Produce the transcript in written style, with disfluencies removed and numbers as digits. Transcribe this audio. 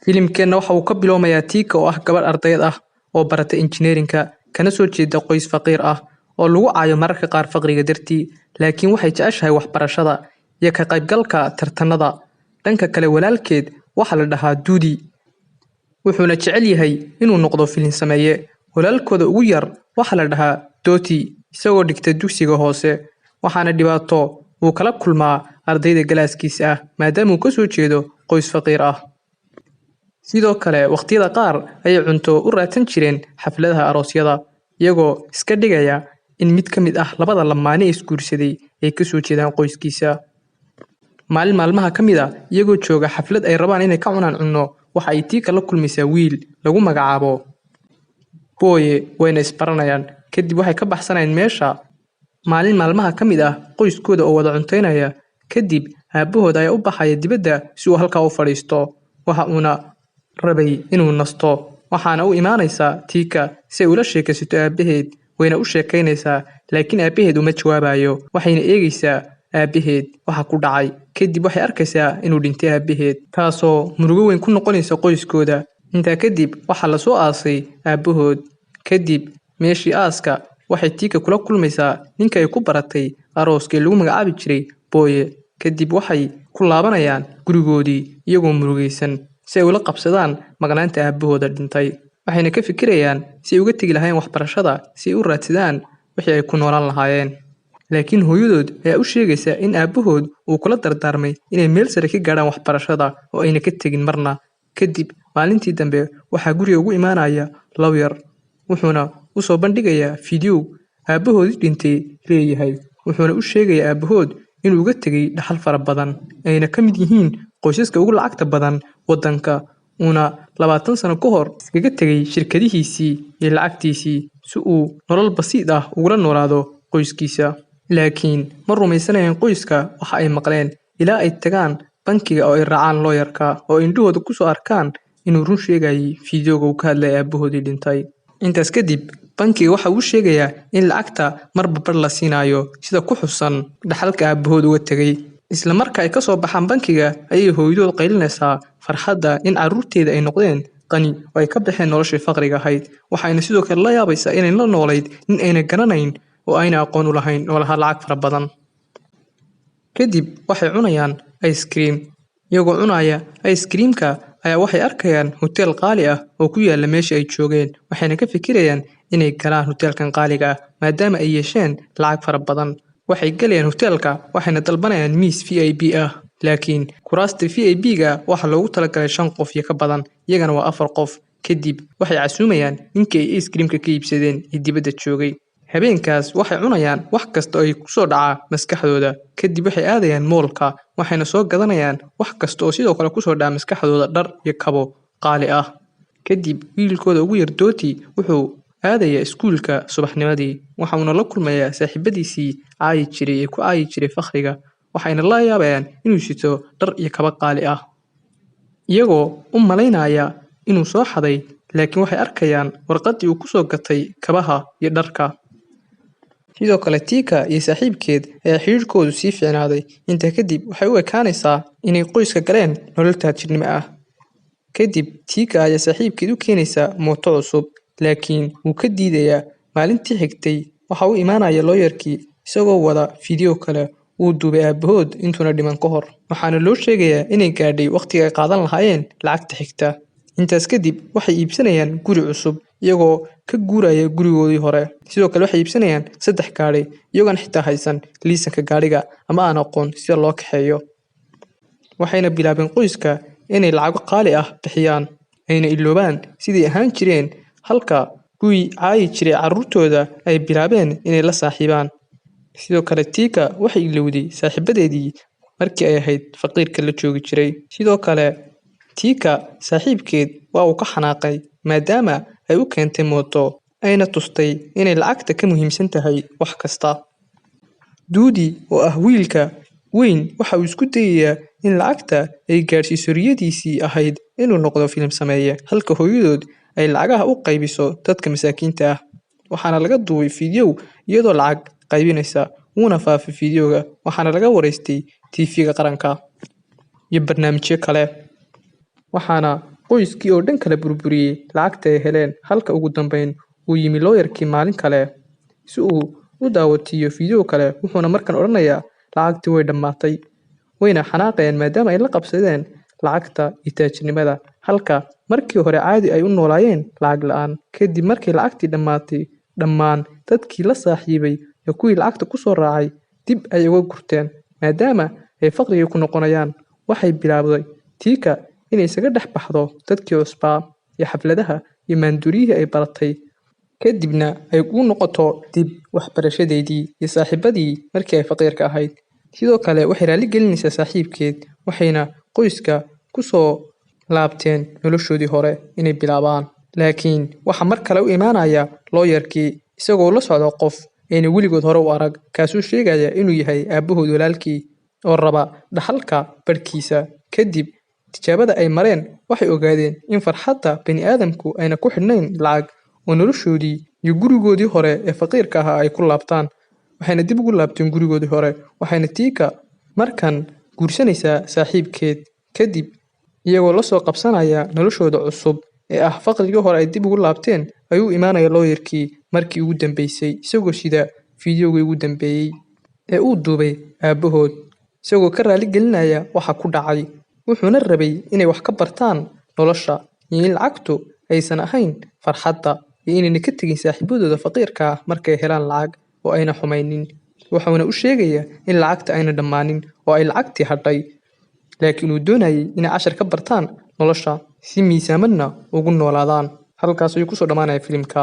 filimkeenna waxa uu ka bilowmayaa Tika oo ah gabar ardayd ah oo barata engineerinka kana soo jeeda qoys faqiir ah oo lagu caayo mararka qaar faqriga dartii laakiin waxay jeceshahay waxbarashada iyo ka qaybgalka tartanada dhanka kale walaalkeed waxa la dhahaa Duudi wuxuuna jecel yahay inuu noqdo filin sameeye walaalkooda ugu yar waxa la dhahaa Doti isagoo dhigta dugsiga hoose waxaana dhibaato uu kala kulmaa ardayda galaaskiisa ah maadaama uu ka soo jeedo qoys faqiir ah sidoo kale waqtiyada qaar ayay cunto u raadsan jireen xafladaha aroosyada iyagoo iska dhigaya in mid ka mid ah labada lamaane isguursaday ay ka soo jeedaan qoyskiisa maalmaha ka mid ah iyagoo jooga xaflad ay rabaan inay ka cunaan cunno waxa ay Tika la kulmaysaa wiil lagu magacaabo Boye wayna isbaranayaan kadib waxay ka baxsanayaan meesha maalmaha ka mid ah qoyskooda oo wada cunteynaya kadib aabahood ayaa u baxaya dibadda si uu halkaa u fadhiisto waxa uuna rabay inuu nasto waxaana u imaanaysaa Tika si ay ula sheekaysato aabaheed wayna u sheekaynaysaa laakiin aabaheed uma jawaabayo waxayna eegaysaa aabaheed waxa ku dhacay kadib waxay arkaysaa inuu dhintay aabaheed taasoo murugo weyn ku noqonaysa qoyskooda intaa kadib waxa la soo aasay aabahood kadib meeshii aaska waxay Tika kula kulmaysaa ninka ay ku baratay arooskii lagu magacaabi jiray Boye kadib waxay ku laabanayaan gurigoodii iyagoo murugaysan si ay ula qabsadaan maqnaanta aabahooda dhintay waxayna ka fikirayaan si ay uga tagi lahaayeen waxbarashada si ay u raadsadaan wixii ay ku noolaan lahaayeen laakiin hooyadood ayaa u sheegaysa in aabahood uu kula dardaarmay inay meel sare ka gaadhaan waxbarashada oo ayna ka tegin marna kadib maalintii dambe waxaa guriga ugu imaanaya lawyer wuxuuna u soo bandhigayaa fiidiyoo aabahoodii dhintay leeyahay wuxuuna u sheegayaa aabahood inuu uga tegay dhaxal fara badan ayna ka mid yihiin qoysaska ugu lacagta badan waddanka una 20 sano ka hor iskaga tegay shirkadihiisii iyo lacagtiisii si uu nolol basiid ah ugula noolaado qoyskiisa laakiin ma rumaysanayaan qoyska waxa ay maqleen ilaa ay tagaan bankiga oo ay raacaan lawyerka oo indhahooda ku soo arkaan inuu run sheegayay fiidiyooga uu ka hadlay aabahoodii dhintay intaas kadib bankiga waxa uu sheegayaa in lacagta marba bar la siinayo sida ku xusan dhaxalka aabahood uga tegay isla marka ay ka soo baxaan bankiga ayay hooyadood qaylinaysaa farxadda in carruurteeda ay noqdeen qani oo ay ka baxeen noloshii faqriga ahayd waxayna sidoo kale la yaabaysaa inay la noolayd nin ayna garanayn oo ayna aqoon u lahayn oo lahaa lacag fara badan kadib waxay cunayaan ice cream iyagoo cunaya ice creamka ayaa waxay arkayaan hotel qaali ah oo ku yaala meesha ay joogeen waxayna ka fikirayaan inay galaan hotelkan qaaliga ah maadaama ay yeesheen lacag fara badan waxay galayaan hotelka waxayna dalbanayaan miis VIP ah laakiin kuraasta VIP-ga waxa loogu talagalay 5 qof iyo ka badan iyagana waa 4 qof kadib waxay casuumayaan ninkii ay ice creamka ka iibsadeen ee dibadda joogay habeenkaas waxay cunayaan wax kasta oo ay ku soo dhacaa maskaxdooda kadib waxay aadayaan moolka waxayna soo gadanayaan wax kasta oo sidoo kale ku soo dhaca maskaxdooda dhar iyo kabo qaali ah kadib wiilkooda ugu yar Doti wuxuu aadaya iskuulka subaxnimadii waxaana la kulmayaa saaxiibadiisii ku caayi jiray faqriga waxayna la yaabayaan inuu sito dhar iyo kaba qaali ah iyagoo u malaynaya inuu soo xaday laakiin waxay arkayaan warqadii uu ku soo gatay kabaha iyo dharka sidoo kale Tika iyo saaxiibkeed ayaa xiriirkoodu sii fiicnaaday intaa kadib waxay u ekaanaysaa inay qoyska galeen nolol taajirnimo ah kadib Tika ayaa saaxiibkeed u keenaysa mooto cusub laakiin wuu ka diidayaa maalintii xigtay waxa uu imaanaya lawyerkii isagoo wada fiidiyoo kale uu duubay aabahood intuuna dhiman ka hor waxaana loo sheegayaa inay gaadhay waqtiga ay qaadan lahaayeen lacagta xigta intaas kadib waxay iibsanayaan guri cusub iyagoo ka guuraya gurigoodii hore sidoo kale waxay iibsanayaan 3 gaari iyagoon xitaa haysan liisanka gaariga ama aan aqoon sida loo kaxeeyo waxayna bilaabeen qoyska inay lacag qaali ah bixiyaan ayna iloobaan sidii ahaan jireen halka kuwii caayi jiray carruurtooda ay bilaabeen inay la saaxiibaan sidoo kale Tika waxay ilowday saaxiibadeedii markii ay ahayd faqiirka la joogi jiray sidoo kale Tika saaxiibkeed waa uu ka xanaaqay maadaama ay u keentay mooto ayna tustay inay lacagta ka muhiimsan tahay wax kasta Duudi oo ah wiilka weyn waxa uu isku dayayaa in lacagta ay gaarsiiso riyadiisii ahayd inuu noqdo filim sameeye halka hooyadood ay lacagaha u qaybiso dadka masaakiinta ah waxaana laga duubay fiidiyoo iyadoo lacag qaybinaysa una faafay fiidiyooga waxaana laga wareystay TV-ga qaranka iyo barnaamijyo kale waxaana qoyskii oo dhan kala burburiyey lacagta ay heleen halka ugu dambeyn uu yimi looyarkii maalin kale si uu u daawatiyo fiideo kale wuxuuna markan odhanayaa lacagtii way dhammaatay wayna xanaaqeen maadaama ay la qabsadeen lacagta iyo taajirnimada halka markii hore caadi ay u noolaayeen lacag la'aan kadib markii lacagtii dhammaatay dhammaan dadkii la saaxiibay iyo kuwii lacagta ku soo raacay dib ay uga gurteen maadaama ay faqriga ku noqonayaan waxay bilaabday tiika inay isaga dhex baxdo dadkii cusbaa iyo xafladaha iyo maanduuriyihii ay baratay kadibna ay ugu noqoto dib waxbarashadeedii iyo saaxiibadii markii ay faqiirka ahayd sidoo kale waxay raali gelinaysaa saaxiibkeed waxayna qoyska ku soo laabteen noloshoodii hore inay bilaabaan laakiin waxa mar kale u imaanaya looyarkii isagoo la socda qof ayna weligood hore u arag kaasuu sheegaya inuu yahay aabbahood walaalkii oo raba dhaxalka barhkiisa kadib tijaabada ay mareen waxay ogaadeen in farxadda bani'aadamku ayna ku xidhnayn lacag oo noloshoodii iyo gurigoodii hore ee faqiirka ahaa ay ku laabtaan waxayna dib ugu laabteen gurigoodii hore waxayna tiika markan guursanaysaa saaxiibkeed kadib iyagoo la soo qabsanaya noloshooda cusub ee ah faqrigii hore ay dib ugu laabteen ayuu imaanaya looyarkii markii ugu dambeysay isagoo sida fiideogii ugu dambeeyey ee uu duubay aabbahood isagoo ka raali gelinaya waxa ku dhacay wuxuuna rabay inay wax ka bartaan nolosha iyo in lacagtu aysan ahayn farxadda iyo inayna ka tegin saaxiibadooda faqiirka ah markay helaan lacag oo ayna xumaynin wuxuuna u sheegaya in lacagta ayna dhammaanin oo ay lacagtii hadhay laakiin uu doonayay inay cashar ka bartaan nolosha si miisaamadna ugu noolaadaan halkaas ayuu kusoo dhammaanaya filimka